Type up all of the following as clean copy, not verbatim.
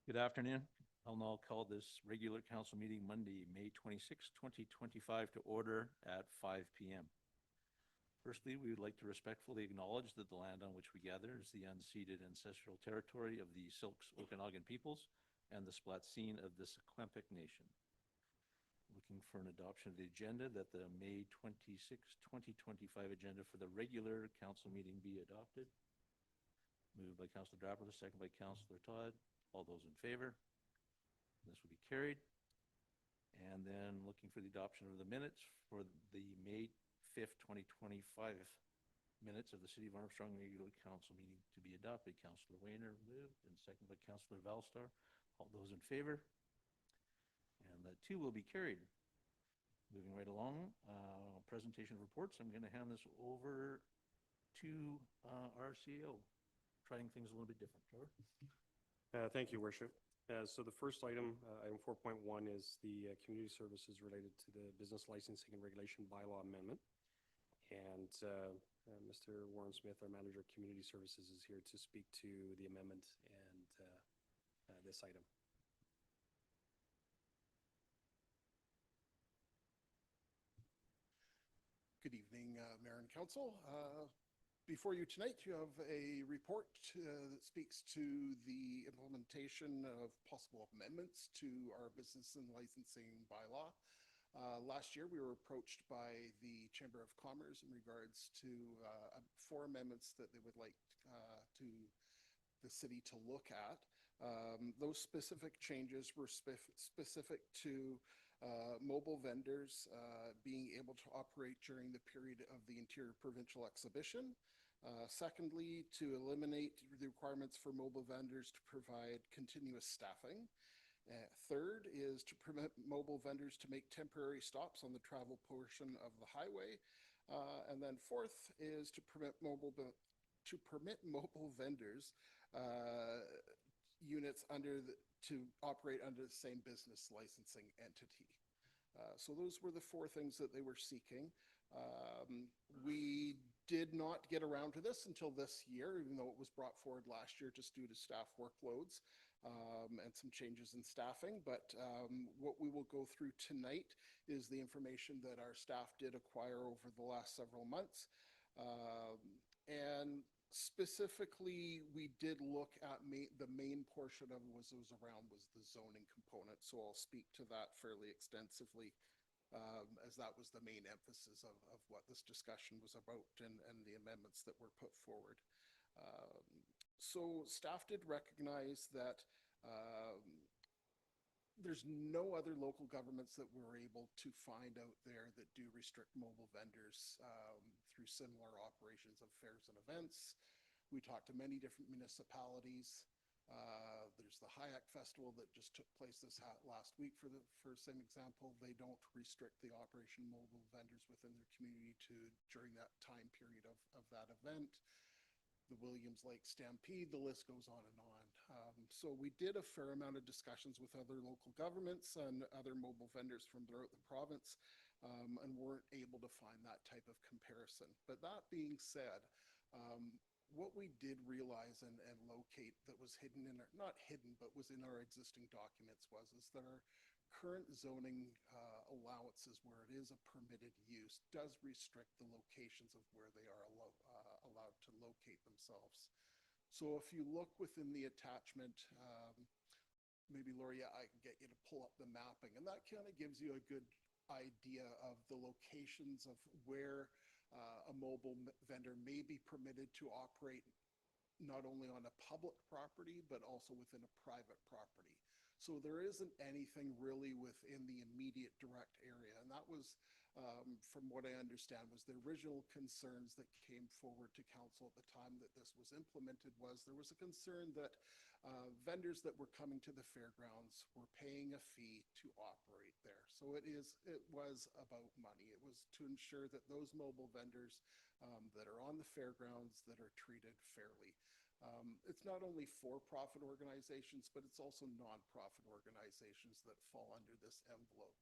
Good afternoon. I'll now call this regular council meeting Monday, May 26, 2025 to order at 5 p.m. Firstly, we would like to respectfully acknowledge that the land on which we gather is the unceded ancestral territory of the Silks Okanagan peoples and the Splatsin of the Secwepemc Nation. Looking for an adoption of the agenda that the May 26, 2025 agenda for the regular council meeting be adopted. Moved by Councilor Draper, second by Councilor Todd. All those in favor? This will be carried. And then looking for the adoption of the minutes for the May 5th, 2025 minutes of the City of Armstrong regular council meeting to be adopted. Councilor Wayner moved and second by Councilor Valstar. All those in favor? And that too will be carried. Moving right along, presentation of reports. I'm going to hand this over to our CEO, trying things a little bit different. Trevor? Thank you, Worship. So the first item, item 4.1, is the community services related to the business licensing and regulation bylaw amendment. And Mr. Warren Smith, our manager of community services, is here to speak to the amendment and this item. Good evening, Mayor and Council. Before you tonight, you have a report that speaks to the implementation of possible amendments to our business and licensing bylaw. Last year, we were approached by the Chamber of Commerce in regards to 4 amendments that they would like to the city to look at. Those specific changes were specific to mobile vendors being able to operate during the period of the Interior Provincial Exhibition. Secondly, to eliminate the requirements for mobile vendors to provide continuous staffing. Third is to permit mobile vendors to make temporary stops on the travel portion of the highway. And then fourth is to permit mobile vendors units to operate under the same business licensing entity. So those were the 4 things that they were seeking. We did not get around to this until this year, even though it was brought forward last year just due to staff workloads and some changes in staffing. But what we will go through tonight is the information that our staff did acquire over the last several months. And specifically, we did look at the main portion of it was the zoning component. So I'll speak to that fairly extensively, as that was the main emphasis of what this discussion was about and the amendments that were put forward. So staff did recognize that there's no other local governments that we're able to find out there that do restrict mobile vendors through similar operations of fairs and events. We talked to many different municipalities. There's the Hayek Festival that just took place this last week for same example. They don't restrict the operation of mobile vendors within their community during that time period of that event. The Williams Lake Stampede, the list goes on and on. So we did a fair amount of discussions with other local governments and other mobile vendors from throughout the province, and weren't able to find that type of comparison. But that being said, what we did realize and locate that was hidden in our, not hidden, but was in our existing documents is that our current zoning allowances, where it is a permitted use, does restrict the locations of where they are allowed to locate themselves. So if you look within the attachment, maybe Lori, I can get you to pull up the mapping, and that kind of gives you a good idea of the locations of where a mobile vendor may be permitted to operate not only on a public property, but also within a private property. So there isn't anything really within the immediate direct area. And that was, from what I understand, was the original concerns that came forward to council at the time that this was implemented. There was a concern that vendors that were coming to the fairgrounds were paying a fee to operate there. So it was about money. It was to ensure that those mobile vendors that are on the fairgrounds that are treated fairly. It's not only for-profit organizations, but it's also non-profit organizations that fall under this envelope.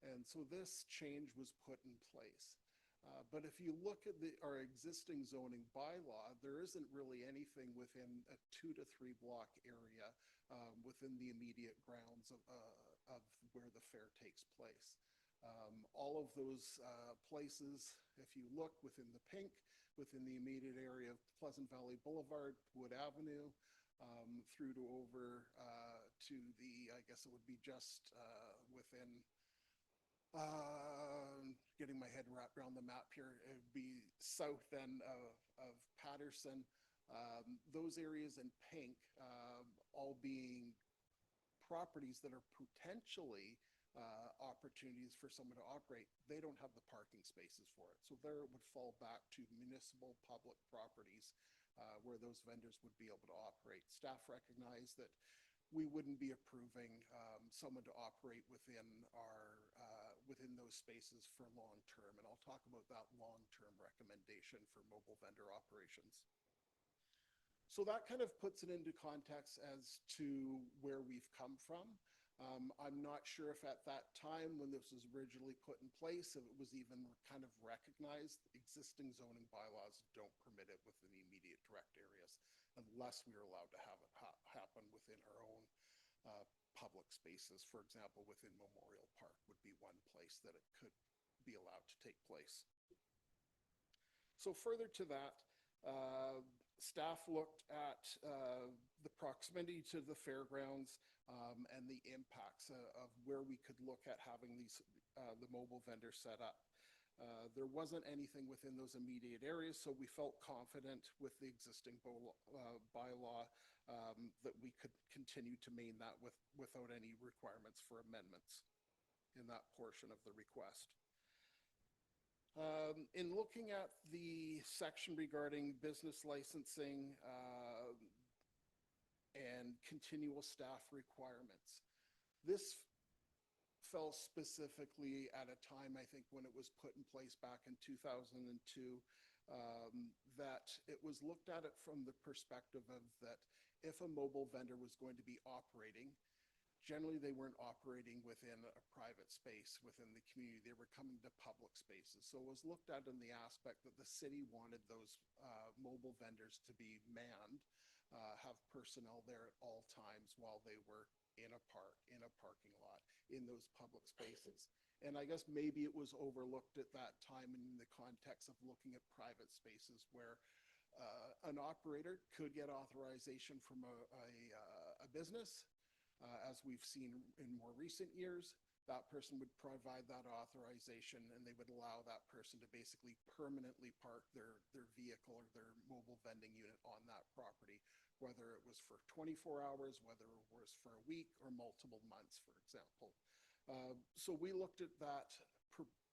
And so this change was put in place. But if you look at our existing zoning bylaw, there isn't really anything within a 2 to 3 block area within the immediate grounds of where the fair takes place. All of those places, if you look within the pink, within the immediate area of Pleasant Valley Boulevard, Wood Avenue, through to over to the, I guess it would be just within, getting my head wrapped around the map here, it would be south then of Patterson. Those areas in pink, all being properties that are potentially opportunities for someone to operate, they don't have the parking spaces for it. So there it would fall back to municipal public properties where those vendors would be able to operate. Staff recognize that we wouldn't be approving someone to operate within within those spaces for long term. And I'll talk about that long-term recommendation for mobile vendor operations. So that kind of puts it into context as to where we've come from. I'm not sure if at that time when this was originally put in place, if it was even kind of recognized. Existing zoning bylaws don't permit it within the immediate direct areas unless we are allowed to have it happen within our own public spaces. For example, within Memorial Park would be one place that it could be allowed to take place. So further to that, staff looked at the proximity to the fairgrounds and the impacts of where we could look at having these the mobile vendors set up. There wasn't anything within those immediate areas, so we felt confident with the existing bylaw that we could continue to maintain that without any requirements for amendments in that portion of the request. In looking at the section regarding business licensing and continual staff requirements, this fell specifically at a time, I think, when it was put in place back in 2002, that it was looked at it from the perspective of that if a mobile vendor was going to be operating, generally they weren't operating within a private space within the community. They were coming to public spaces. So it was looked at in the aspect that the city wanted those mobile vendors to be manned, have personnel there at all times while they were in a park, in a parking lot, in those public spaces. And I guess maybe it was overlooked at that time in the context of looking at private spaces where an operator could get authorization from a business. As we've seen in more recent years, that person would provide that authorization and they would allow that person to basically permanently park their vehicle or their mobile vending unit on that property, whether it was for 24 hours, whether it was for a week or multiple months, for example. So we looked at that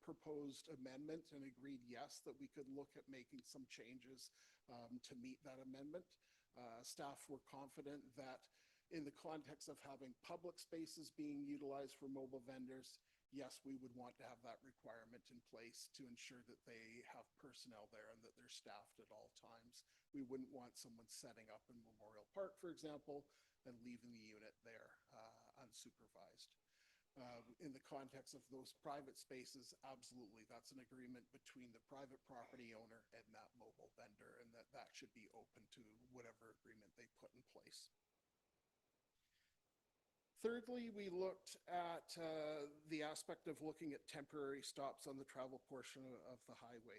proposed amendment and agreed, yes, that we could look at making some changes to meet that amendment. Staff were confident that in the context of having public spaces being utilized for mobile vendors, yes, we would want to have that requirement in place to ensure that they have personnel there and that they're staffed at all times. We wouldn't want someone setting up in Memorial Park, for example, and leaving the unit there unsupervised. In the context of those private spaces, absolutely, that's an agreement between the private property owner and that mobile vendor, and that should be open to whatever agreement they put in place. Thirdly, we looked at the aspect of looking at temporary stops on the travel portion of the highway.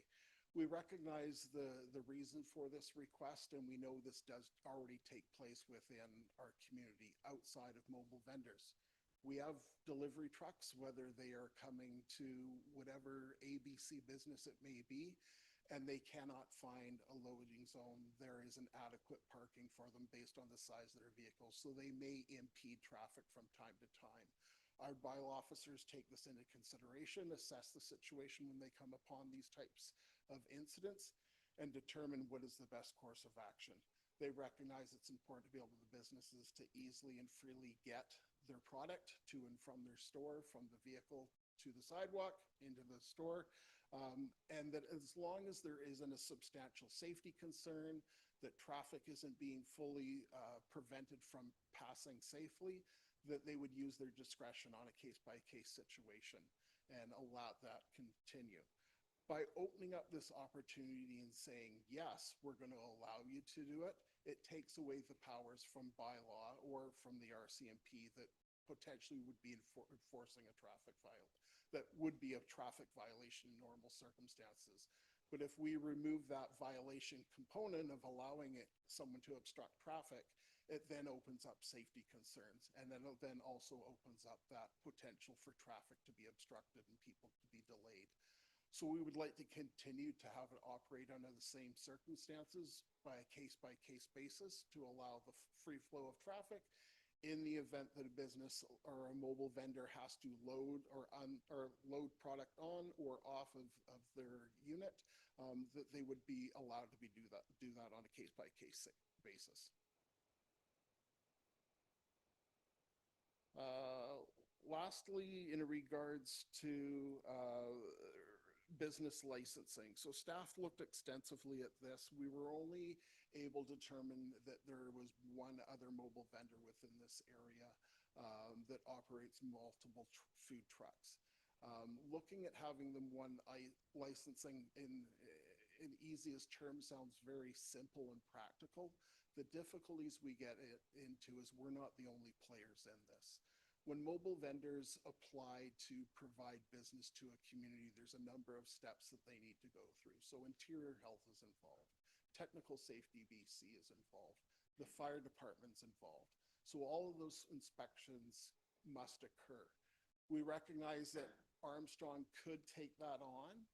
We recognize the reason for this request, and we know this does already take place within our community outside of mobile vendors. We have delivery trucks, whether they are coming to whatever ABC business it may be, and they cannot find a loading zone. There isn't adequate parking for them based on the size of their vehicles, so they may impede traffic from time to time. Our bylaw officers take this into consideration, assess the situation when they come upon these types of incidents, and determine what is the best course of action. They recognize it's important to be able for the businesses to easily and freely get their product to and from their store, from the vehicle to the sidewalk, into the store, and that as long as there isn't a substantial safety concern, that traffic isn't being fully prevented from passing safely, that they would use their discretion on a case-by-case situation and allow that continue. By opening up this opportunity and saying, yes, we're going to allow you to do it, it takes away the powers from bylaw or from the RCMP that potentially would be enforcing a traffic that would be a traffic violation in normal circumstances. But if we remove that violation component of allowing someone to obstruct traffic, it then opens up safety concerns. And then it then also opens up that potential for traffic to be obstructed and people to be delayed. So we would like to continue to have it operate under the same circumstances by a case-by-case basis to allow the free flow of traffic. In the event that a business or a mobile vendor has to load or load product on or off of their unit, that they would be allowed to do that on a case-by-case basis. Lastly, in regards to business licensing. So staff looked extensively at this. We were only able to determine that there was one other mobile vendor within this area that operates multiple food trucks. Looking at having them one licensing in easiest terms sounds very simple and practical. The difficulties we get into is we're not the only players in this. When mobile vendors apply to provide business to a community, there's a number of steps that they need to go through. So Interior Health is involved. Technical Safety BC is involved. The fire department's involved. So all of those inspections must occur. We recognize that Armstrong could take that on,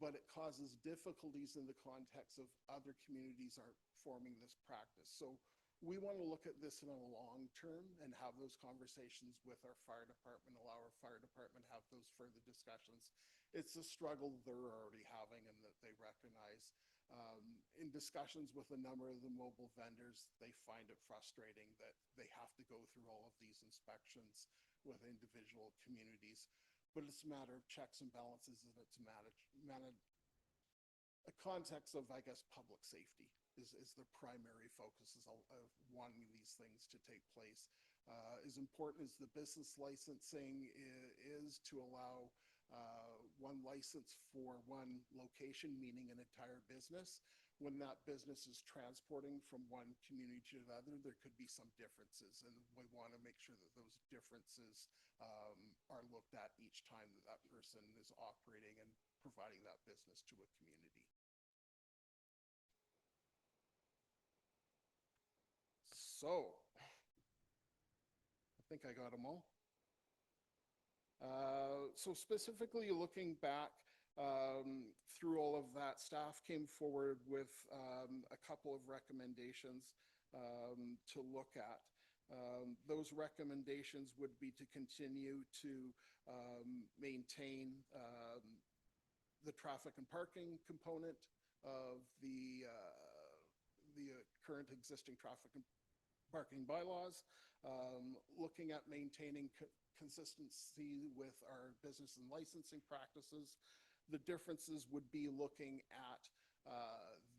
but it causes difficulties in the context of other communities are forming this practice. So we want to look at this in a long term and have those conversations with our fire department, allow our fire department have those further discussions. It's a struggle they're already having and that they recognize. In discussions with a number of the mobile vendors, they find it frustrating that they have to go through all of these inspections with individual communities. But it's a matter of checks and balances, and it's a context of, I guess, public safety is the primary focus of wanting these things to take place. As important as the business licensing is to allow one license for one location, meaning an entire business, when that business is transporting from one community to another, there could be some differences, and we want to make sure that those differences are looked at each time that that person is operating and providing that business to a community. So, I think I got them all. So specifically looking back through all of that, staff came forward with a couple of recommendations to look at. Those recommendations would be to continue to maintain the traffic and parking component of the current existing traffic and parking bylaws, looking at maintaining consistency with our business and licensing practices. The differences would be looking at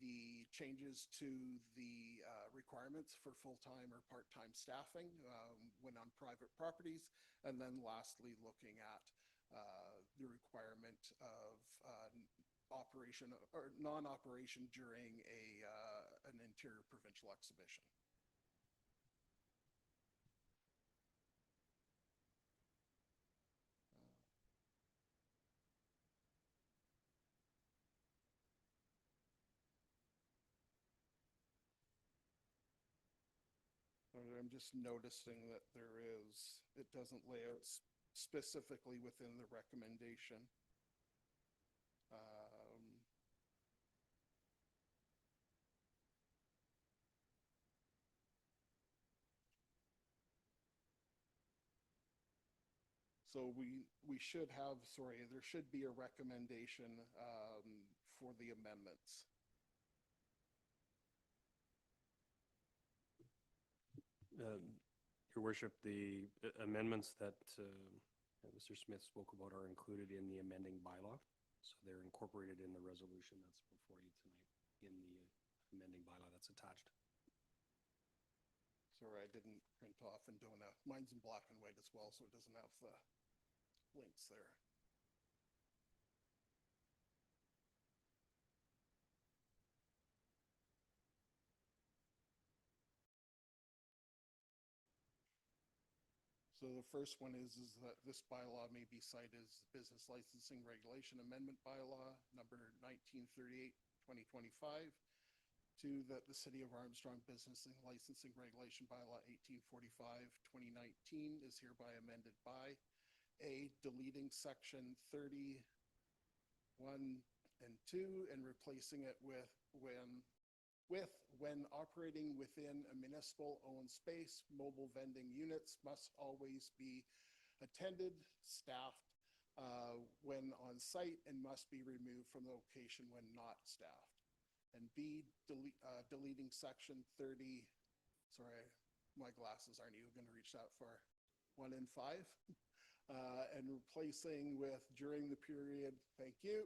the changes to the requirements for full-time or part-time staffing when on private properties, and then lastly looking at the requirement of operation or non-operation during an interior provincial exhibition. I'm just noticing that it doesn't lay out specifically within the recommendation. So we should have, there should be a recommendation for the amendments. Your Worship, the amendments that Mr. Smith spoke about are included in the amending bylaw. So they're incorporated in the resolution that's before you tonight in the amending bylaw that's attached. Sorry, I didn't print off and mine's in black and white as well, so it doesn't have the links there. So the first one is that this bylaw may be cited as Business Licensing Regulation Amendment Bylaw number 1938-2025. Two, that the City of Armstrong Business and Licensing Regulation Bylaw 1845-2019 is hereby amended by A, deleting section 31 and 2 and replacing it with when operating within a municipal owned space, mobile vending units must always be attended, staffed when on site, and must be removed from the location when not staffed. And B, deleting section 30, sorry, my glasses aren't even going to reach that far, 1 and 5, and replacing with during the period, thank you,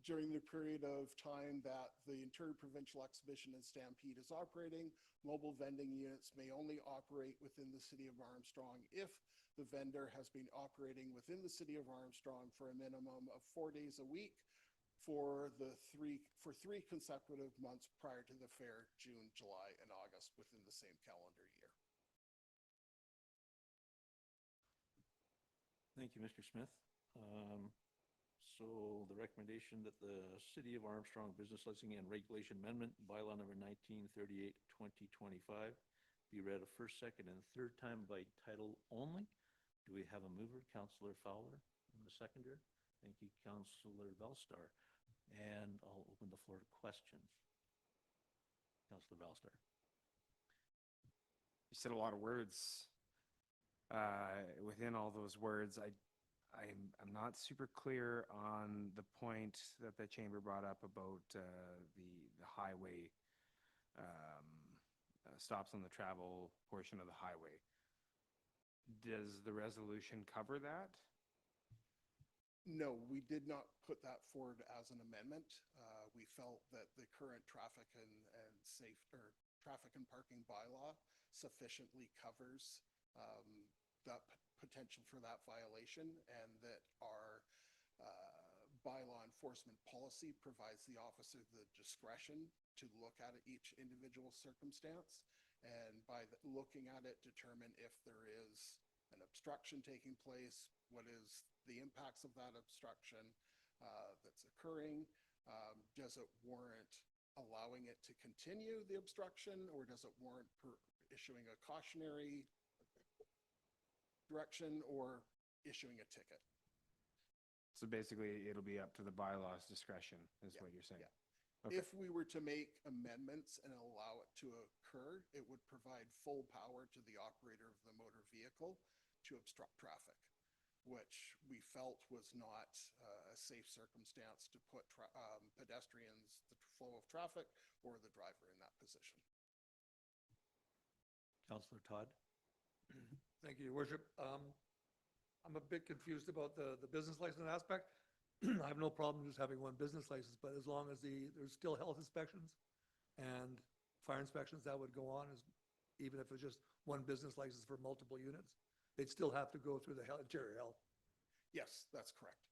during the period of time that the Interprovincial Exhibition and Stampede is operating, mobile vending units may only operate within the City of Armstrong if the vendor has been operating within the City of Armstrong for a minimum of 4 days a week for three consecutive months prior to the fair, June, July, and August within the same calendar year. Thank you, Mr. Smith. So the recommendation that the City of Armstrong Business Licensing and Regulation Amendment Bylaw number 1938-2025 be read a first, second, and third time by title only. Do we have a mover? Councillor Fowler, and the seconder. Thank you, Councillor Bellstar. And I'll open the floor to questions. Councillor Bellstar. You said a lot of words. Within all those words, I'm not super clear on the point that the chamber brought up about the highway stops on the travel portion of the highway. Does the resolution cover that? No, we did not put that forward as an amendment. We felt that the current traffic and parking bylaw sufficiently covers that potential for that violation, and that our bylaw enforcement policy provides the officer the discretion to look at each individual circumstance, and by looking at it, determine if there is an obstruction taking place, what is the impacts of that obstruction that's occurring, does it warrant allowing it to continue the obstruction, or does it warrant issuing a cautionary direction or issuing a ticket. So basically, it'll be up to the bylaw's discretion, is what you're saying? Yeah. Okay. If we were to make amendments and allow it to occur, it would provide full power to the operator of the motor vehicle to obstruct traffic, which we felt was not a safe circumstance to put pedestrians, the flow of traffic, or the driver in that position. Councillor Todd. Thank you, Your Worship. I'm a bit confused about the business license aspect. I have no problem just having one business license, but as long as there's still health inspections and fire inspections that would go on, even if it's just one business license for multiple units, they'd still have to go through the interior health. Yes, that's correct.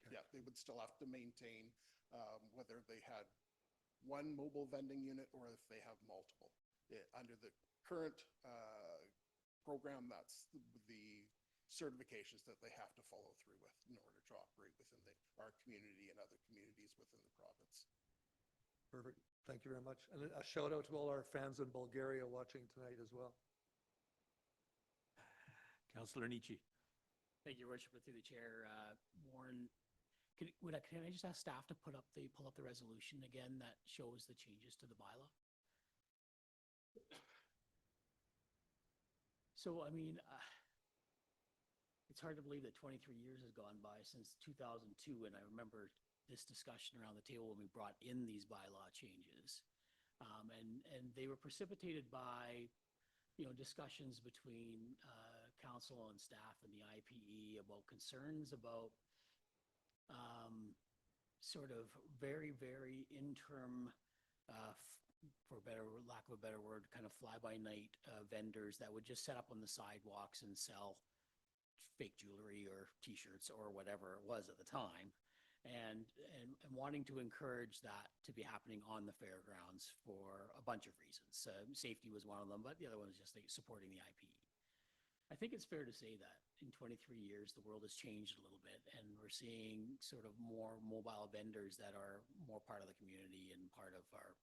Okay. Yeah, they would still have to maintain whether they had one mobile vending unit or if they have multiple. Under the current program, that's the certifications that they have to follow through with in order to operate within our community and other communities within the province. Perfect. Thank you very much. And a shout out to all our fans in Bulgaria watching tonight as well. Councillor Nietzsche. Thank you, Your Worship. Through the chair, Warren, can I just ask staff to pull up the resolution again that shows the changes to the bylaw? So, I mean, it's hard to believe that 23 years has gone by since 2002, and I remember this discussion around the table when we brought in these bylaw changes. And they were precipitated by, discussions between council and staff and the IPE about concerns about sort of very, very interim, for lack of a better word, kind of fly-by-night vendors that would just set up on the sidewalks and sell fake jewelry or T-shirts or whatever it was at the time, and wanting to encourage that to be happening on the fairgrounds for a bunch of reasons. Safety was one of them, but the other one was just supporting the IPE. I think it's fair to say that in 23 years, the world has changed a little bit, and we're seeing sort of more mobile vendors that are more part of the community and part of our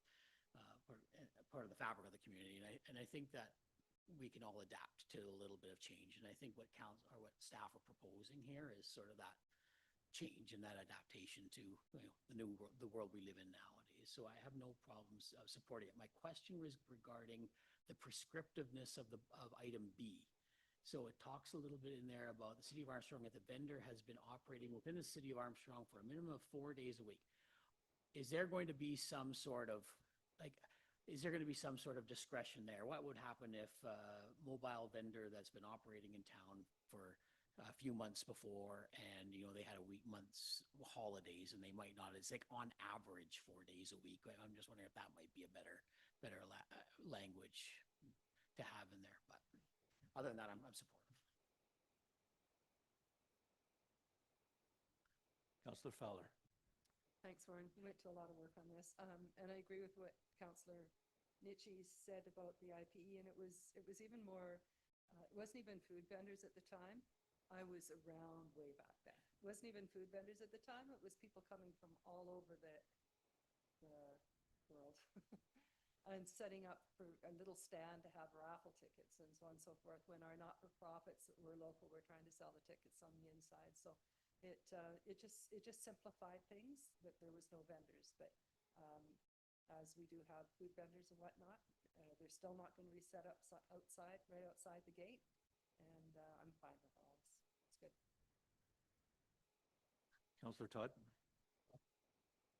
part of the fabric of the community. And I think that we can all adapt to a little bit of change. And I think what counts or what staff are proposing here is sort of that change and that adaptation to the world we live in nowadays. So I have no problems supporting it. My question was regarding the prescriptiveness of item B. So it talks a little bit in there about the city of Armstrong, that the vendor has been operating within the city of Armstrong for a minimum of 4 days a week. Is there going to be some sort of discretion there? What would happen if a mobile vendor that's been operating in town for a few months before, and they had a month's holidays, and they might not? It's like on average 4 days a week. I'm just wondering if that might be a better language to have in there. But other than that, I'm supportive. Councillor Fowler. Thanks, Warren. We went to a lot of work on this, and I agree with what Councillor Nitchie said about the IPE, and it was even more. It wasn't even food vendors at the time. I was around way back then. It wasn't even food vendors at the time. It was people coming from all over the world and setting up for a little stand to have raffle tickets and so on and so forth. When our not-for-profits that were local were trying to sell the tickets on the inside, so. It just simplified things that there was no vendors, but as we do have food vendors and whatnot, they're still not going to be set up right outside the gate, and I'm fine with all this. It's good. Councillor Todd.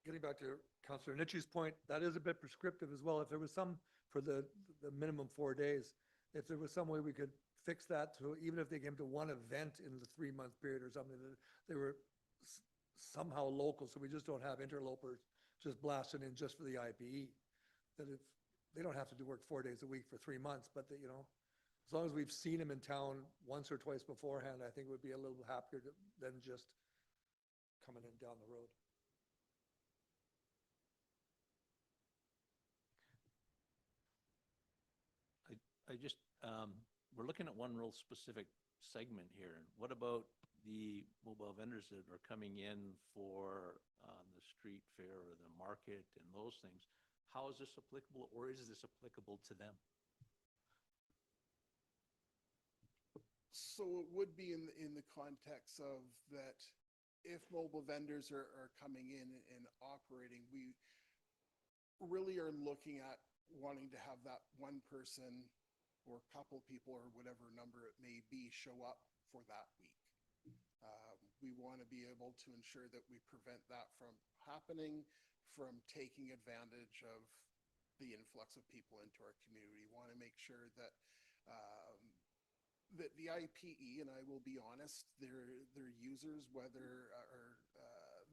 Getting back to Councillor Nitchie's point, that is a bit prescriptive as well. If there was some for the minimum 4 days, if there was some way we could fix that, so even if they came to one event in the 3-month period or something, that they were somehow local, so we just don't have interlopers just blasting in just for the IPE. That if they don't have to work 4 days a week for 3 months, but as long as we've seen them in town once or twice beforehand, I think we'd be a little happier than just coming in down the road. We're looking at one real specific segment here. What about the mobile vendors that are coming in for the street fair or the market and those things? How is this applicable, or is this applicable to them? So it would be in the context of that if mobile vendors are coming in and operating, we really are looking at wanting to have that one person or couple people or whatever number it may be show up for that week. We want to be able to ensure that we prevent that from happening, from taking advantage of the influx of people into our community. We want to make sure that that the IPE, and I will be honest, their users, whether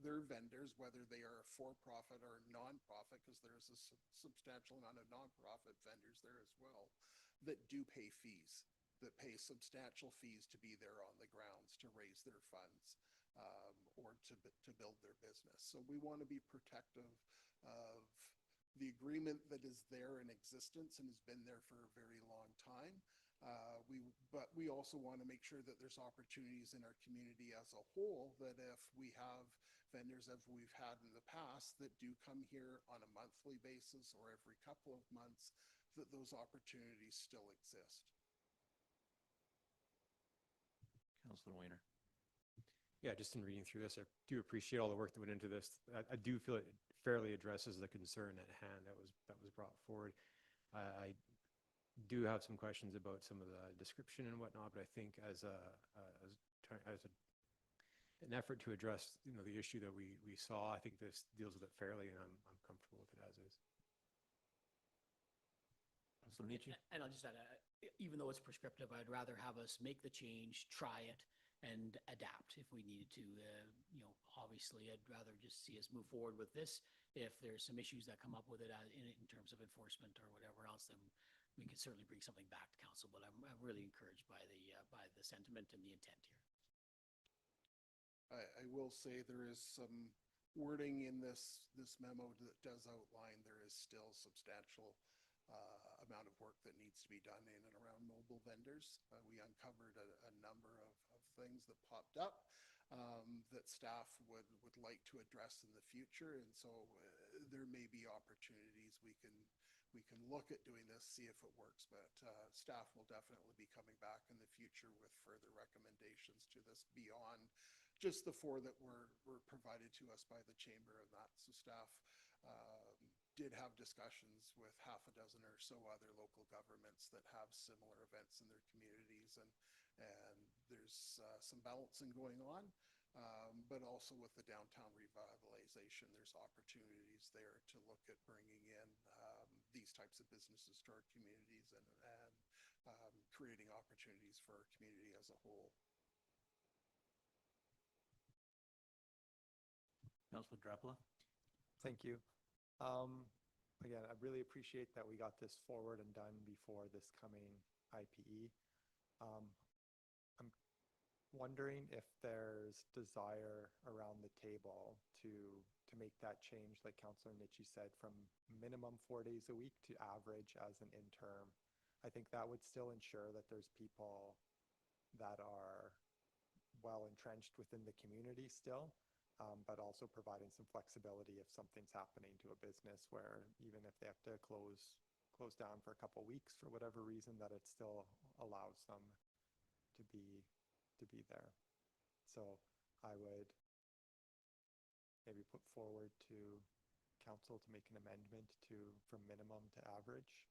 their vendors, whether they are for-profit or non-profit, because there's a substantial amount of non-profit vendors there as well, that do pay fees, that pay substantial fees to be there on the grounds to raise their funds or to build their business. So we want to be protective of the agreement that is there in existence and has been there for a very long time. But we also want to make sure that there's opportunities in our community as a whole, that if we have vendors as we've had in the past that do come here on a monthly basis or every couple of months, that those opportunities still exist. Councillor Weiner. Yeah, just in reading through this, I do appreciate all the work that went into this. I do feel it fairly addresses the concern at hand that was brought forward. I do have some questions about some of the description and whatnot, but I think as an effort to address the issue that we saw, I think this deals with it fairly, and I'm comfortable with it as is. Councillor Nitchie. And I'll just add, even though it's prescriptive, I'd rather have us make the change, try it, and adapt if we needed to. Obviously, I'd rather just see us move forward with this. If there's some issues that come up with it in terms of enforcement or whatever else, then we can certainly bring something back to council. But I'm really encouraged by the sentiment and the intent here. I will say there is some wording in this memo that does outline there is still substantial amount of work that needs to be done in and around mobile vendors. We uncovered a number of things that popped up that staff would like to address in the future. And so there may be opportunities we can look at doing this, see if it works, but staff will definitely be coming back in the future with further recommendations to this beyond just the 4 that were provided to us by the chamber. And that, so staff did have discussions with half a dozen or so other local governments that have similar events in their communities, and there's some balancing going on. But also with the downtown revitalization, there's opportunities there to look at bringing in these types of businesses to our communities and creating opportunities for our community as a whole. Councillor Drapla? Thank you. Again, I really appreciate that we got this forward and done before this coming IPE. I'm wondering if there's desire around the table to make that change, like Councillor Nitchie said, from minimum 4 days a week to average as an interim. I think that would still ensure that there's people that are well entrenched within the community still, but also providing some flexibility if something's happening to a business where even if they have to close down for a couple of weeks for whatever reason, that it still allows them to be there. So I would maybe put forward to council to make an amendment from minimum to average.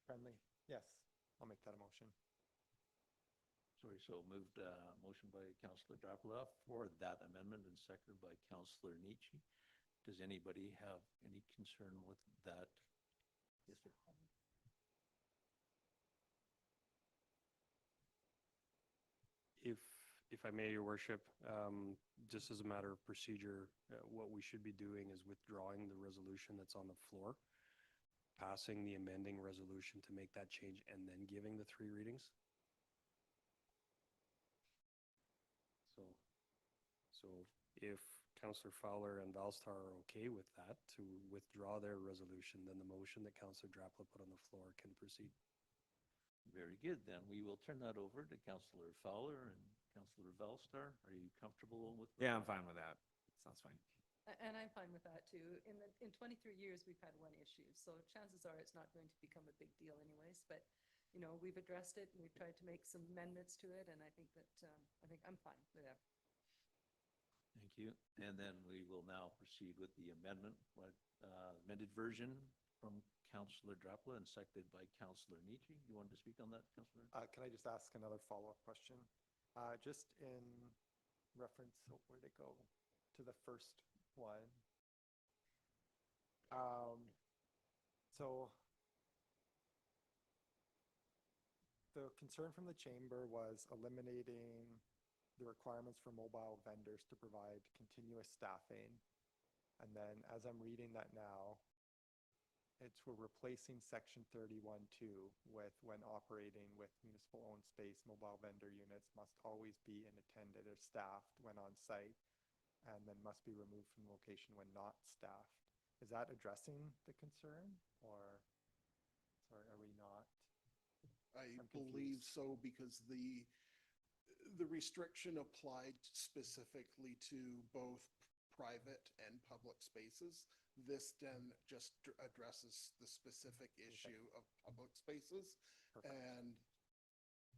Friendly? Yes, I'll make that a motion. Sorry, so moved, motion by Councillor Drapla for that amendment and seconded by Councillor Nietzsche. Does anybody have any concern with that? Yes, sir. If I may, Your Worship, just as a matter of procedure, what we should be doing is withdrawing the resolution that's on the floor, passing the amending resolution to make that change, and then giving the 3 readings. So if Councillor Fowler and Valstar are okay with that, to withdraw their resolution, then the motion that Councillor Drapla put on the floor can proceed. Very good. Then we will turn that over to Councillor Fowler and Councillor Valstar. Are you comfortable with that? Yeah, I'm fine with that. Sounds fine. And I'm fine with that too. In 23 years, we've had one issue, so chances are it's not going to become a big deal anyways. But you know, we've addressed it and we've tried to make some amendments to it, and I think I'm fine with that. Thank you. And then we will now proceed with the amendment, amended version from Councillor Drapla and seconded by Councillor Nietzsche. You wanted to speak on that, Councillor? Can I just ask another follow-up question? Just in reference, where'd it go? To the first one. So the concern from the chamber was eliminating the requirements for mobile vendors to provide continuous staffing. And then as I'm reading that now, we're replacing section 31.2 with when operating with municipal owned space, mobile vendor units must always be unattended or staffed when on site, and then must be removed from location when not staffed. Is that addressing the concern, or sorry, are we not? I believe so, because the restriction applied specifically to both private and public spaces. This then just addresses the specific issue of public spaces. Perfect. And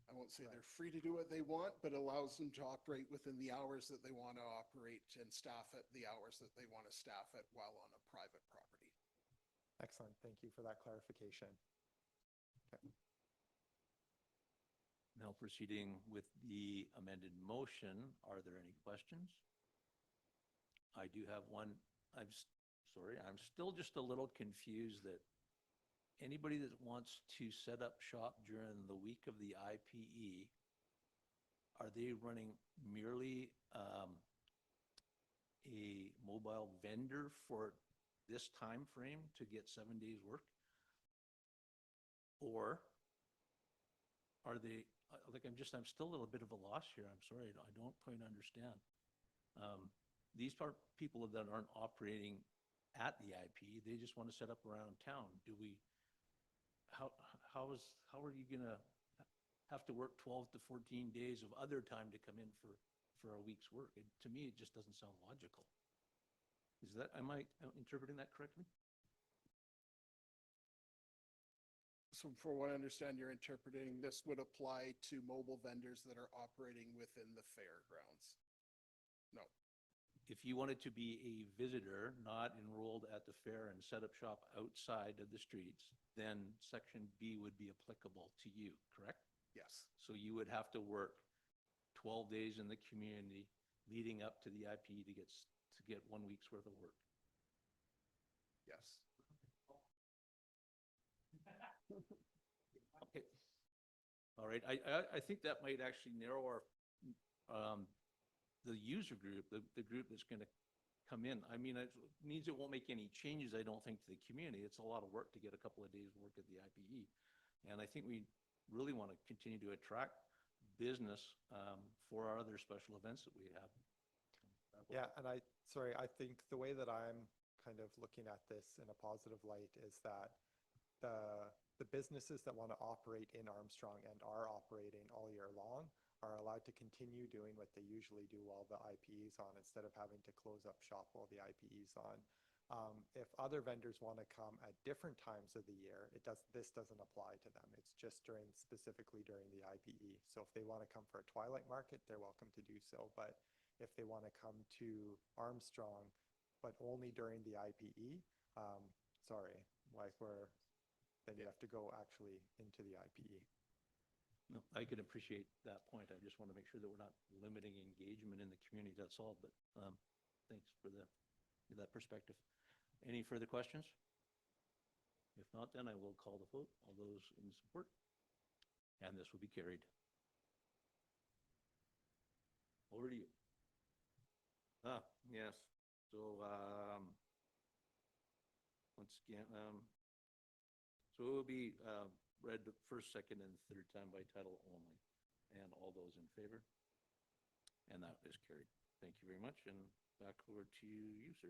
I won't say they're free to do what they want, but allows them to operate within the hours that they want to operate and staff at the hours that they want to staff it while on a private property. Excellent. Thank you for that clarification. Okay. Now proceeding with the amended motion, are there any questions? I do have one. I'm still just a little confused that anybody that wants to set up shop during the week of the IPE, are they running merely a mobile vendor for this time frame to get 7 days work? Or are they, like, I'm still a little bit of a loss here. I'm sorry, I don't quite understand. These are people that aren't operating at the IP, they just want to set up around town. Do we, how are you gonna have to work 12 to 14 days of other time to come in for a week's work? To me, it just doesn't sound logical. Am I interpreting that correctly? So for what I understand, you're interpreting, this would apply to mobile vendors that are operating within the fairgrounds. No. If you wanted to be a visitor, not enrolled at the fair and set up shop outside of the streets, then section B would be applicable to you, correct? Yes. So you would have to work 12 days in the community leading up to the IP to get 1 week's worth of work. Yes. Okay. All right. I think that might actually narrow our, the user group, the group that's going to come in. I mean, it means it won't make any changes, I don't think, to the community. It's a lot of work to get a couple of days work at the IPE. And I think we really want to continue to attract business for our other special events that we have. Yeah, and I think the way that I'm kind of looking at this in a positive light is that the businesses that want to operate in Armstrong and are operating all year long are allowed to continue doing what they usually do while the IPE is on, instead of having to close up shop while the IPE is on. If other vendors want to come at different times of the year, this doesn't apply to them. It's just specifically during the IPE. So if they want to come for a twilight market, they're welcome to do so. But if they want to come to Armstrong, but only during the IPE, sorry, then you have to go actually into the IPE. No, I can appreciate that point. I just want to make sure that we're not limiting engagement in the community, that's all. But thanks for that perspective. Any further questions? If not, then I will call the vote. All those in support? And this will be carried. Over to you. Yes. So once again, so it will be read the first, second, and third time by title only. And all those in favor? And that is carried. Thank you very much. And back over to you, sir.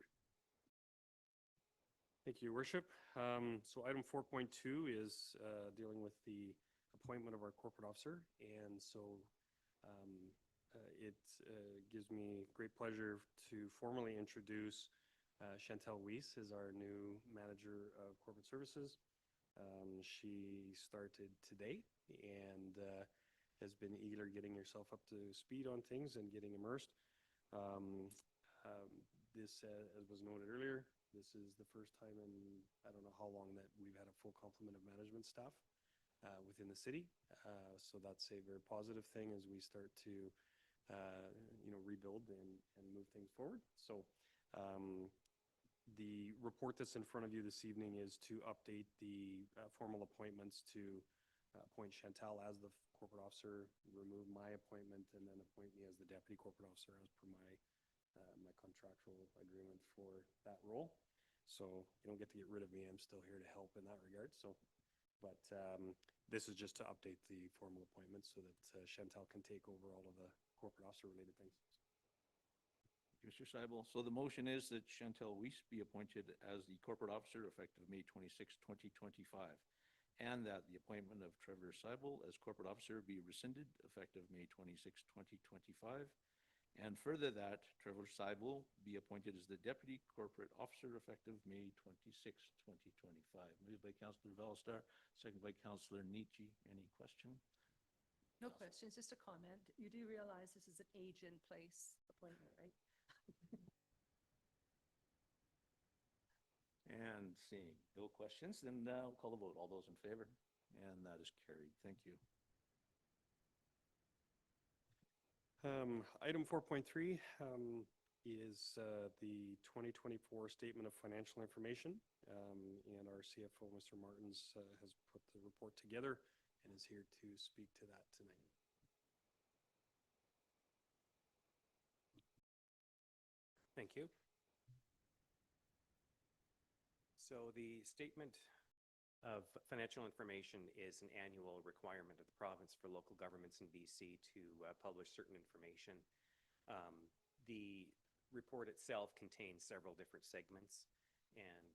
Thank you, Your Worship. So item 4.2 is dealing with the appointment of our corporate officer. And so it gives me great pleasure to formally introduce Chantel Weiss as our new manager of corporate services. She started today and has been eager getting herself up to speed on things and getting immersed. This, as was noted earlier, this is the first time in I don't know how long that we've had a full complement of management staff within the city. So that's a very positive thing as we start to rebuild and move things forward. So the report that's in front of you this evening is to update the formal appointments to appoint Chantal as the corporate officer, remove my appointment, and then appoint me as the deputy corporate officer as per my contractual agreement for that role. So you don't get to get rid of me. I'm still here to help in that regard. So, but this is just to update the formal appointments so that Chantal can take over all of the corporate officer related things. Mr. Seibel, so the motion is that Chantel Weiss be appointed as the corporate officer effective May 26, 2025, and that the appointment of Trevor Seibel as corporate officer be rescinded effective May 26, 2025, and further that Trevor Seibel be appointed as the deputy corporate officer effective May 26, 2025. Moved by Councillor Valstar, second by Councillor Nietzsche. Any question? No questions, just a comment. You do realize this is an age-in-place appointment, right? And seeing no questions, then I'll call the vote. All those in favor? And that is carried. Thank you. Item 4.3 is the 2024 Statement of Financial Information. And our CFO, Mr. Martins, has put the report together and is here to speak to that tonight. Thank you. So the Statement of Financial Information is an annual requirement of the province for local governments in BC to publish certain information. The report itself contains several different segments, And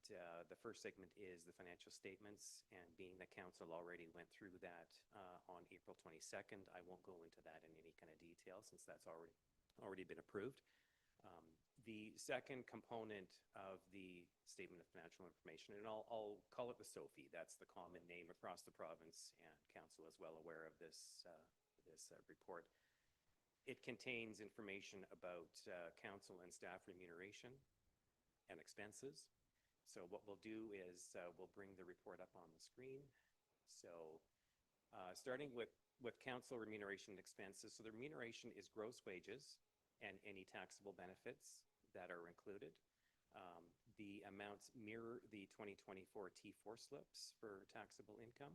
the first segment is the financial statements. And being that council already went through that on April 22nd, I won't go into that in any kind of detail since that's already been approved. The second component of the Statement of Financial Information, and I'll call it the SOFI, that's the common name across the province, and council is well aware of this report. It contains information about council and staff remuneration and expenses. So what we'll do is we'll bring the report up on the screen. So starting with council remuneration and expenses. So the remuneration is gross wages and any taxable benefits that are included. The amounts mirror the 2024 T4 slips for taxable income.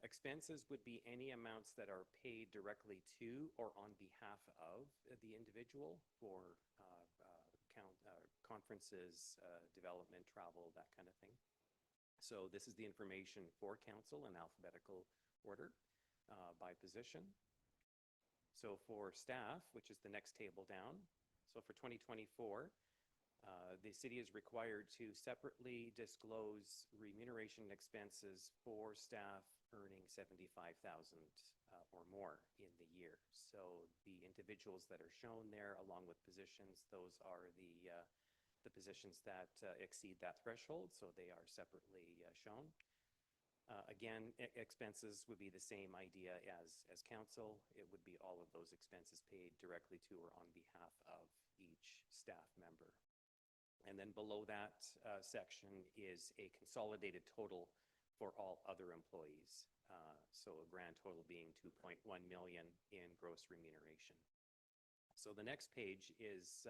Expenses would be any amounts that are paid directly to or on behalf of the individual for conferences, development, travel, that kind of thing. So this is the information for council in alphabetical order by position. So for staff, which is the next table down, so for 2024, the city is required to separately disclose remuneration and expenses for staff earning $75,000 or more in the year. So the individuals that are shown there, along with positions, those are the positions that exceed that threshold, so they are separately shown. Again, expenses would be the same idea as council. It would be all of those expenses paid directly to or on behalf of each staff member. And then below that section is a consolidated total for all other employees. So a grand total being 2.1 million in gross remuneration. So the next page is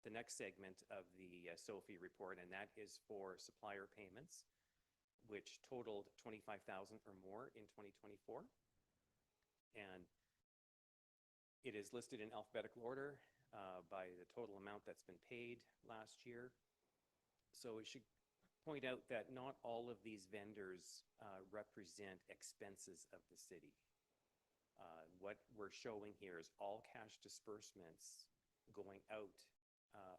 the next segment of the SOFI report, and that is for supplier payments, which totaled 25,000 or more in 2024. And it is listed in alphabetical order by the total amount that's been paid last year. So we should point out that not all of these vendors represent expenses of the city. What we're showing here is all cash disbursements going out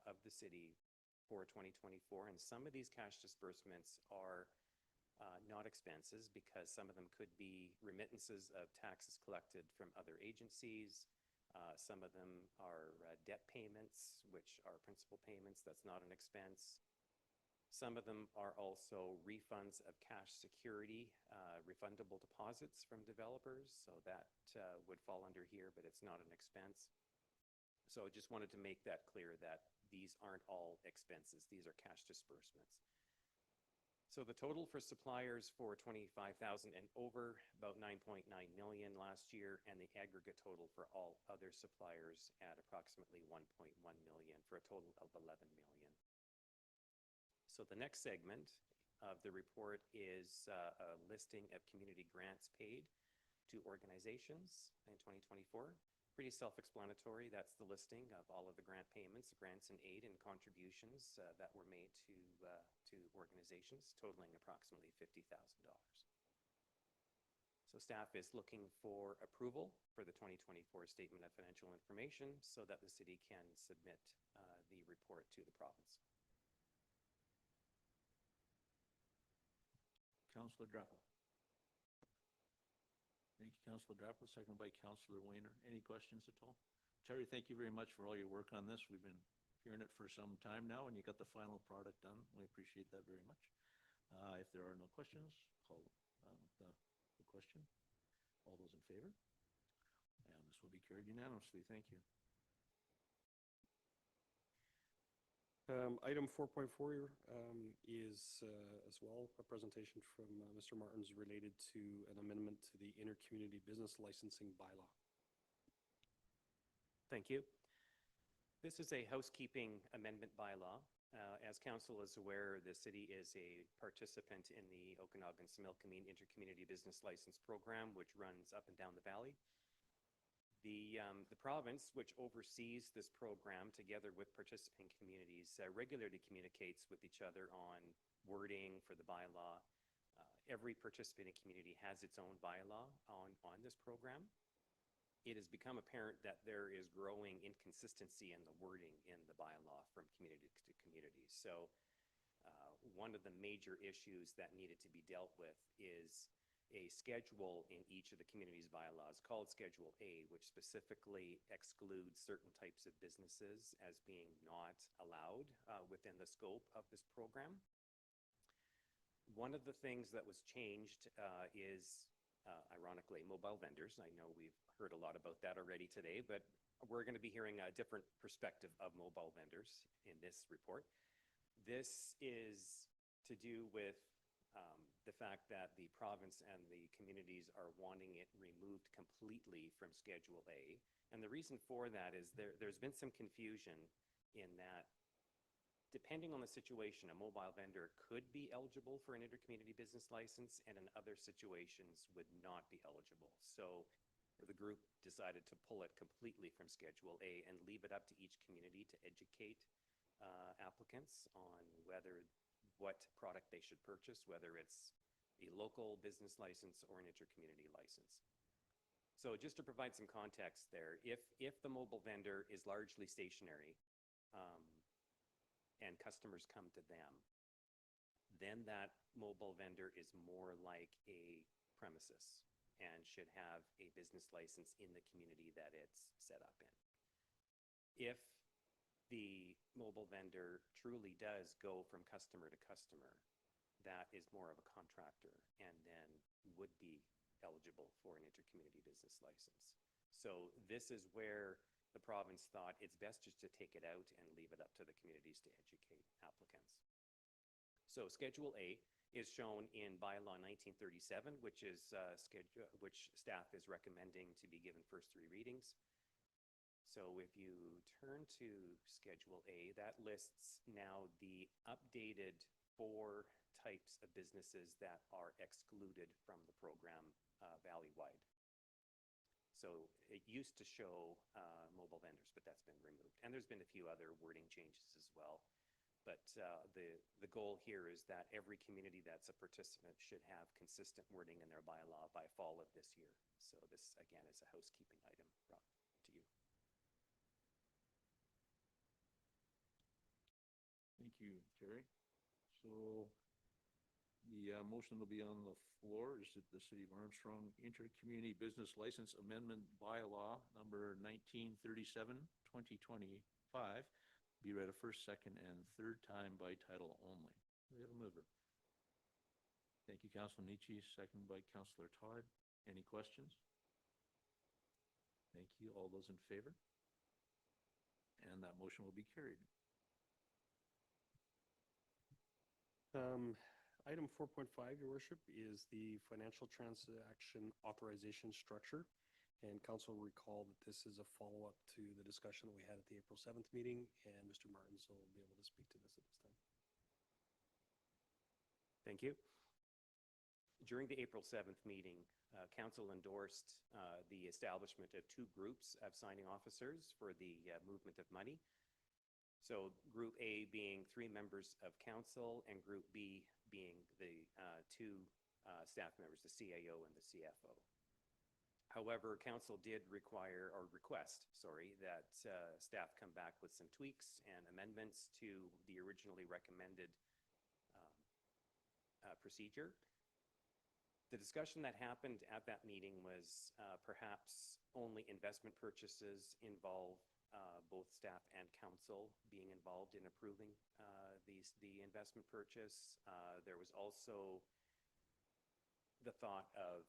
of the city for 2024. And some of these cash disbursements are not expenses because some of them could be remittances of taxes collected from other agencies. Some of them are debt payments, which are principal payments. That's not an expense. Some of them are also refunds of cash security, refundable deposits from developers. So that would fall under here, but it's not an expense. So I just wanted to make that clear that these aren't all expenses. These are cash disbursements. So the total for suppliers for 25,000 and over, about 9.9 million last year, and the aggregate total for all other suppliers at approximately 1.1 million for a total of 11 million. So the next segment of the report is a listing of community grants paid to organizations in 2024. Pretty self-explanatory. That's the listing of all of the grant payments, grants and aid and contributions that were made to organizations, totaling approximately $50,000. So staff is looking for approval for the 2024 Statement of Financial Information so that the city can submit the report to the province. Councillor Drappel. Thank you, Councillor Drappel, seconded by Councillor Wayner. Any questions at all? Terry, thank you very much for all your work on this. We've been hearing it for some time now, and you got the final product done. We appreciate that very much. If there are no questions, call the question. All those in favor? And this will be carried unanimously. Thank you. Item 4.4 is as well a presentation from Mr. Martins related to an amendment to the Inter-Community Business Licensing Bylaw. Thank you. This is a housekeeping amendment bylaw. As council is aware, the city is a participant in the Okanagan-Similkameen Inter-Community Business License Program, which runs up and down the valley. The province, which oversees this program together with participant communities, regularly communicates with each other on wording for the bylaw. Every participating community has its own bylaw on this program. It has become apparent that there is growing inconsistency in the wording in the bylaw from community to community. So one of the major issues that needed to be dealt with is a schedule in each of the community's bylaws called Schedule A, which specifically excludes certain types of businesses as being not allowed within the scope of this program. One of the things that was changed is, ironically, mobile vendors. I know we've heard a lot about that already today, but we're going to be hearing a different perspective of mobile vendors in this report. This is to do with the fact that the province and the communities are wanting it removed completely from Schedule A. And the reason for that is there's been some confusion in that, depending on the situation, a mobile vendor could be eligible for an intercommunity business license and in other situations would not be eligible. So the group decided to pull it completely from Schedule A and leave it up to each community to educate applicants on what product they should purchase, whether it's a local business license or an intercommunity license. So just to provide some context there, if the mobile vendor is largely stationary and customers come to them, then that mobile vendor is more like a premises and should have a business license in the community that it's set up in. If the mobile vendor truly does go from customer to customer, that is more of a contractor and then would be eligible for an intercommunity business license. So this is where the province thought it's best just to take it out and leave it up to the communities to educate applicants. So Schedule A is shown in Bylaw 1937, which staff is recommending to be given first 3 readings. So if you turn to Schedule A, that lists now the updated 4 types of businesses that are excluded from the program valley-wide. So it used to show mobile vendors, but that's been removed. And there's been a few other wording changes as well. But the goal here is that every community that's a participant should have consistent wording in their bylaw by fall of this year. So this, again, is a housekeeping item brought to you. Thank you, Terry. So the motion will be on the floor is that the City of Armstrong Intercommunity Business License Amendment Bylaw number 1937, 2025 be read a first, second, and third time by title only. We have a mover. Thank you, Councilor Nietzsche, second by Councilor Todd. Any questions? Thank you. All those in favor? And that motion will be carried. Item 4.5, Your Worship, is the financial transaction authorization structure. And Council will recall that this is a follow-up to the discussion that we had at the April 7th meeting, and Mr. Martins will be able to speak to this at this time. Thank you. During the April 7th meeting, Council endorsed the establishment of 2 groups of signing officers for the movement of money. So Group A being 3 members of Council and Group B being the 2 staff members, the CAO and the CFO. However, Council did request that staff come back with some tweaks and amendments to the originally recommended procedure. The discussion that happened at that meeting was perhaps only investment purchases involve both staff and council being involved in approving the investment purchase. There was also the thought of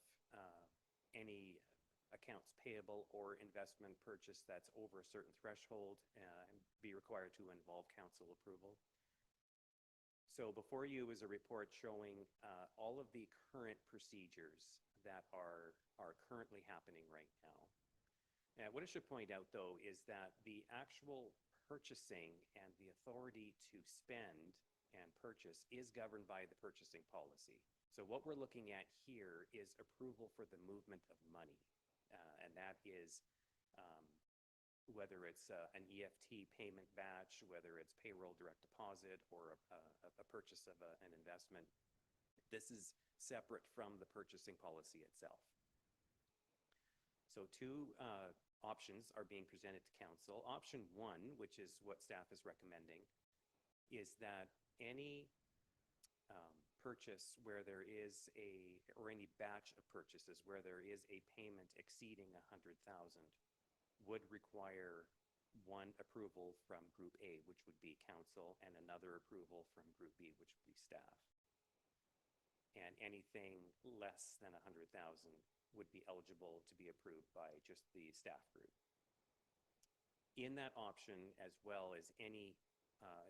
any accounts payable or investment purchase that's over a certain threshold be required to involve council approval. So before you is a report showing all of the current procedures that are currently happening right now. What I should point out, though, is that the actual purchasing and the authority to spend and purchase is governed by the purchasing policy. So what we're looking at here is approval for the movement of money. And that is whether it's an EFT payment batch, whether it's payroll direct deposit, or a purchase of an investment. This is separate from the purchasing policy itself. So 2 options are being presented to council. Option 1, which is what staff is recommending, is that any purchase where there is or any batch of purchases where there is a payment exceeding 100,000 would require one approval from Group A, which would be council, and another approval from Group B, which would be staff. And anything less than 100,000 would be eligible to be approved by just the staff group. In that option, as well as any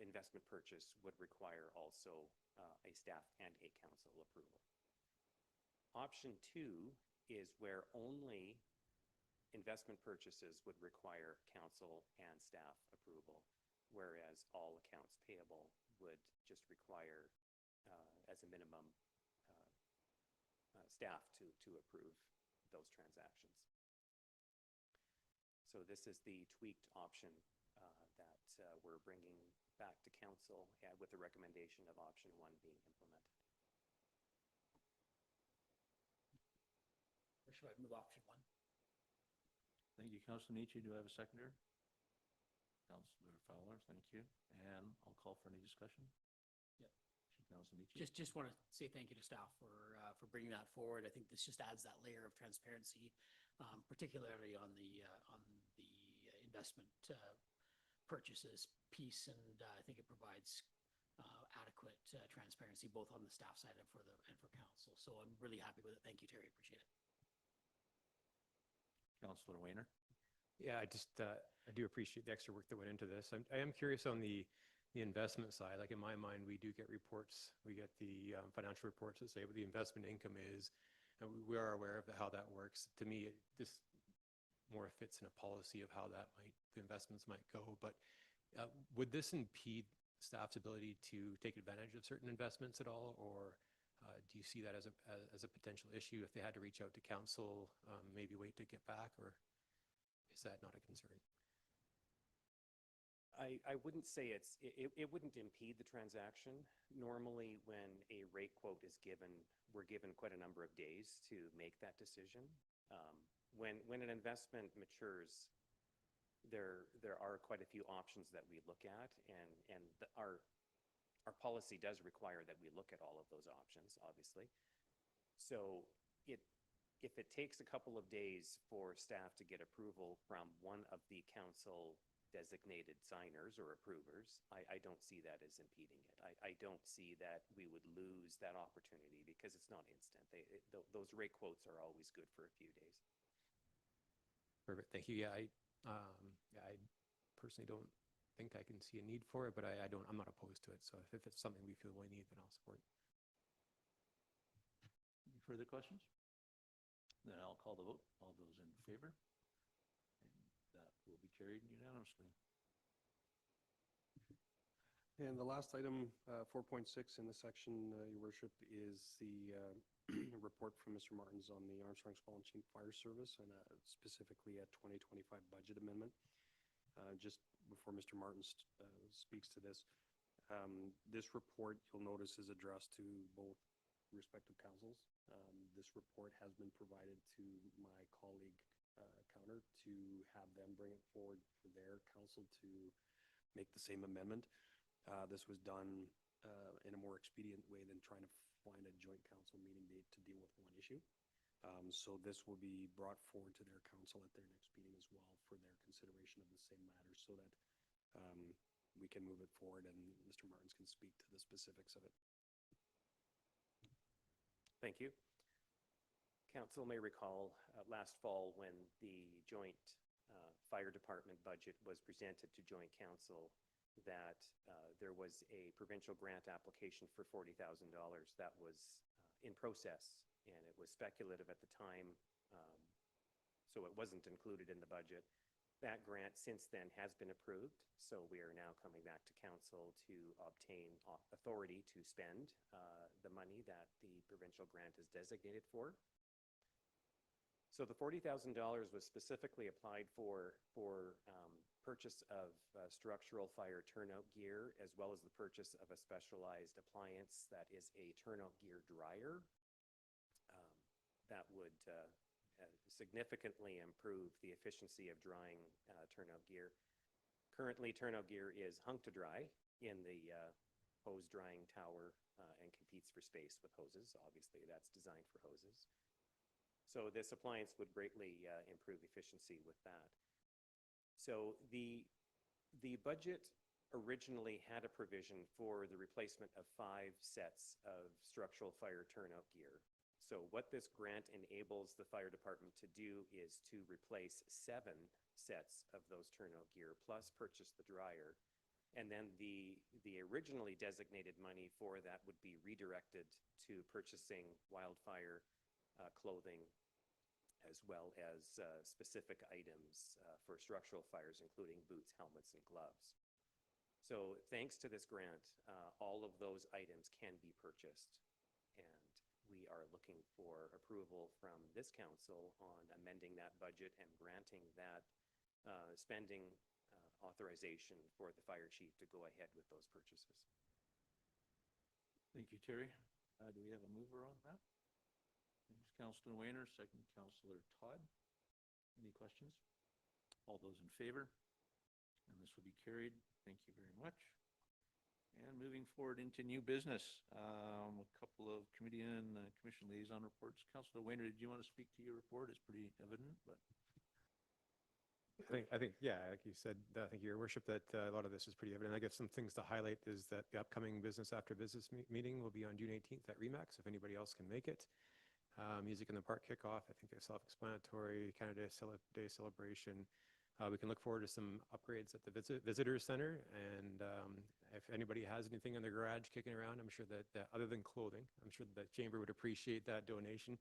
investment purchase would require also a staff and a council approval. Option 2 is where only investment purchases would require council and staff approval, whereas all accounts payable would just require, as a minimum, staff to approve those transactions. So this is the tweaked option that we're bringing back to council with the recommendation of option 1 being implemented. Or should I move option 1? Thank you, Councilor Nietzsche. Do I have a seconder? Councilor Fowler, thank you. And I'll call for any discussion. Yep. Councilor Nietzsche. Just want to say thank you to staff for bringing that forward. I think this just adds that layer of transparency, particularly on the investment purchases piece, and I think it provides adequate transparency both on the staff side and for council. So I'm really happy with it. Thank you, Terry. Appreciate it. Councilor Wayner. Yeah, I do appreciate the extra work that went into this. I am curious on the investment side. Like in my mind, we do get reports. We get the financial reports that say what the investment income is, and we are aware of how that works. To me, this more fits in a policy of how the investments might go. But would this impede staff's ability to take advantage of certain investments at all, or do you see that as a potential issue if they had to reach out to council, maybe wait to get back, or is that not a concern? I wouldn't say it wouldn't impede the transaction. Normally, when a rate quote is given, we're given quite a number of days to make that decision. When an investment matures, there are quite a few options that we look at, and our policy does require that we look at all of those options, obviously. So if it takes a couple of days for staff to get approval from one of the council designated signers or approvers, I don't see that as impeding it. I don't see that we would lose that opportunity because it's not instant. Those rate quotes are always good for a few days. Perfect. Thank you. Yeah, I personally don't think I can see a need for it, but I'm not opposed to it. So if it's something we feel we need, then I'll support it. Any further questions? Then I'll call the vote. All those in favor? And that will be carried unanimously. And the last item, 4.6 in the section, Your Worship, is the report from Mr. Martins on the Armstrong Spalding Fire Service, and specifically a 2025 budget amendment. Just before Mr. Martins speaks to this, this report, you'll notice, is addressed to both respective councils. This report has been provided to my colleague, Counter, to have them bring it forward for their council to make the same amendment. This was done in a more expedient way than trying to find a joint council meeting date to deal with one issue. So this will be brought forward to their council at their next meeting as well for their consideration of the same matter, so that we can move it forward and Mr. Martins can speak to the specifics of it. Thank you. Council may recall last fall when the joint fire department budget was presented to joint council that there was a provincial grant application for $40,000 that was in process, and it was speculative at the time, so it wasn't included in the budget. That grant since then has been approved, so we are now coming back to council to obtain authority to spend the money that the provincial grant is designated for. So the $40,000 was specifically applied for purchase of structural fire turnout gear, as well as the purchase of a specialized appliance that is a turnout gear dryer that would significantly improve the efficiency of drying turnout gear. Currently, turnout gear is hung to dry in the hose drying tower and competes for space with hoses. Obviously, that's designed for hoses. So this appliance would greatly improve efficiency with that. So the budget originally had a provision for the replacement of 5 sets of structural fire turnout gear. So what this grant enables the fire department to do is to replace 7 sets of those turnout gear plus purchase the dryer. And then the originally designated money for that would be redirected to purchasing wildfire clothing, as well as specific items for structural fires, including boots, helmets, and gloves. So thanks to this grant, all of those items can be purchased. And we are looking for approval from this council on amending that budget and granting that spending authorization for the fire chief to go ahead with those purchases. Thank you, Terry. Do we have a mover on that? Thanks, Councillor Wayner, second Councillor Todd. Any questions? All those in favor? And this will be carried. Thank you very much. And moving forward into new business, a couple of committee and commission liaison reports. Councillor Wayner, did you want to speak to your report? It's pretty evident, but. I think, yeah, like you said, I think, Your Worship, that a lot of this is pretty evident. I guess some things to highlight is that the upcoming Business After Business meeting will be on June 18th at REMAX, if anybody else can make it. Music in the Park kickoff, I think they're self-explanatory. Canada Day celebration. We can look forward to some upgrades at the Visitor Center. And if anybody has anything in their garage kicking around, I'm sure that other than clothing, I'm sure that the Chamber would appreciate that donation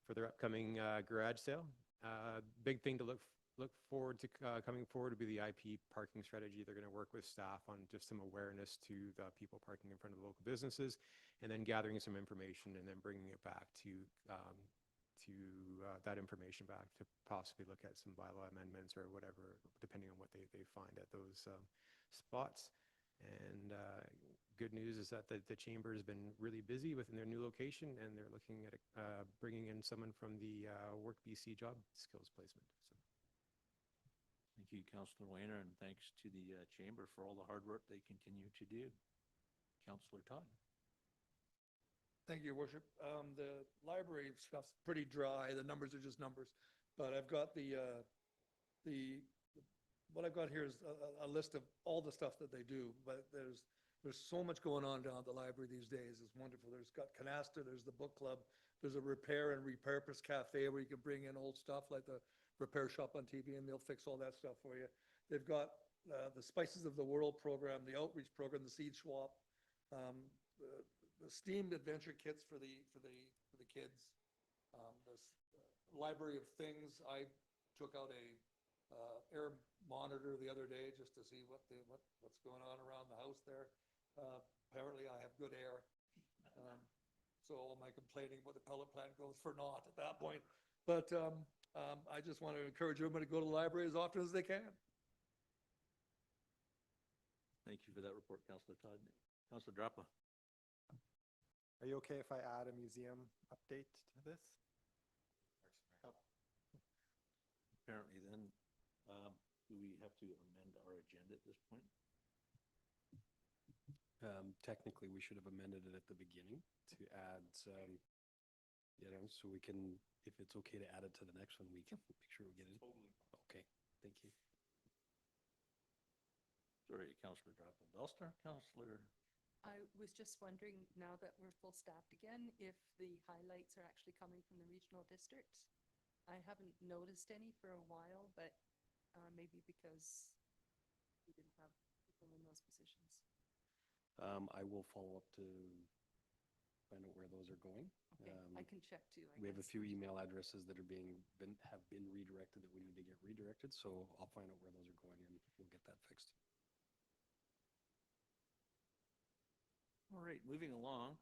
for their upcoming garage sale. Big thing to look forward to coming forward to be the IP parking strategy. They're going to work with staff on just some awareness to the people parking in front of the local businesses, and then gathering some information and then bringing it back to that information back to possibly look at some bylaw amendments or whatever, depending on what they find at those spots. And good news is that the chamber has been really busy within their new location, and they're looking at bringing in someone from the Work BC job skills placement. So. Thank you, Councillor Wayner, and thanks to the Chamber for all the hard work they continue to do. Councillor Todd. Thank you, Your Worship. The library stuff's pretty dry. The numbers are just numbers. But I've got what I've got here is a list of all the stuff that they do. But there's so much going on down at the library these days. It's wonderful. There's got Canasta, there's the book club, there's a repair and repurpose cafe where you can bring in old stuff like the repair shop on TV, and they'll fix all that stuff for you. They've got the Spices of the World program, the outreach program, the seed swap, the steamed adventure kits for the kids. This library of things. I took out a air monitor the other day just to see what's going on around the house there. Apparently, I have good air. So all my complaining about the pellet plant goes for naught at that point. But I just want to encourage everybody to go to the library as often as they can. Thank you for that report, Councillor Todd. Councillor Drappa. Are you okay if I add a museum update to this? Apparently then, do we have to amend our agenda at this point? Technically, we should have amended it at the beginning to add, so we can, if it's okay to add it to the next one, we can make sure we get it. Totally. Okay, thank you. Sorry, Councillor Drappa. Bellstar, Councillor. I was just wondering, now that we're full staffed again, if the highlights are actually coming from the regional district. I haven't noticed any for a while, but maybe because we didn't have people in those positions. I will follow up to find out where those are going. Okay, I can check too. We have a few email addresses that are have been redirected that we need to get redirected, so I'll find out where those are going and we'll get that fixed. All right, moving along,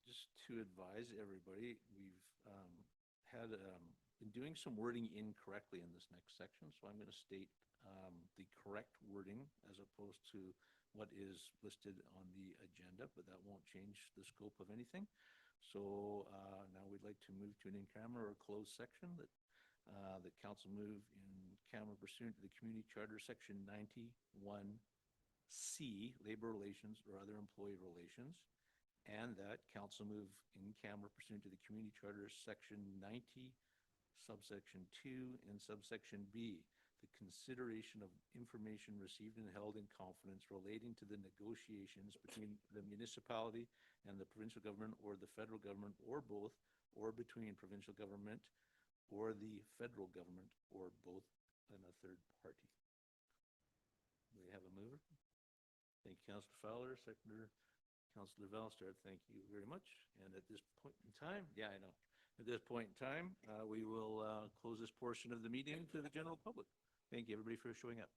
just to advise everybody, we've been doing some wording incorrectly in this next section, so I'm going to state the correct wording as opposed to what is listed on the agenda, but that won't change the scope of anything. So now we'd like to move to an in-camera or closed section that the council move in camera pursuant to the Community Charter, Section 91 C, labor relations or other employee relations, and that council move in camera pursuant to the Community Charter, Section 90, subsection 2, and subsection B, the consideration of information received and held in confidence relating to the negotiations between the municipality and the provincial government or the federal government or both, or between provincial government or the federal government or both and a third party. We have a mover. Thank you, Councillor Fowler. Seconder, Councillor Valstad. Thank you very much. And at this point in time, yeah, I know. At this point in time, we will close this portion of the meeting to the general public. Thank you, everybody, for showing up.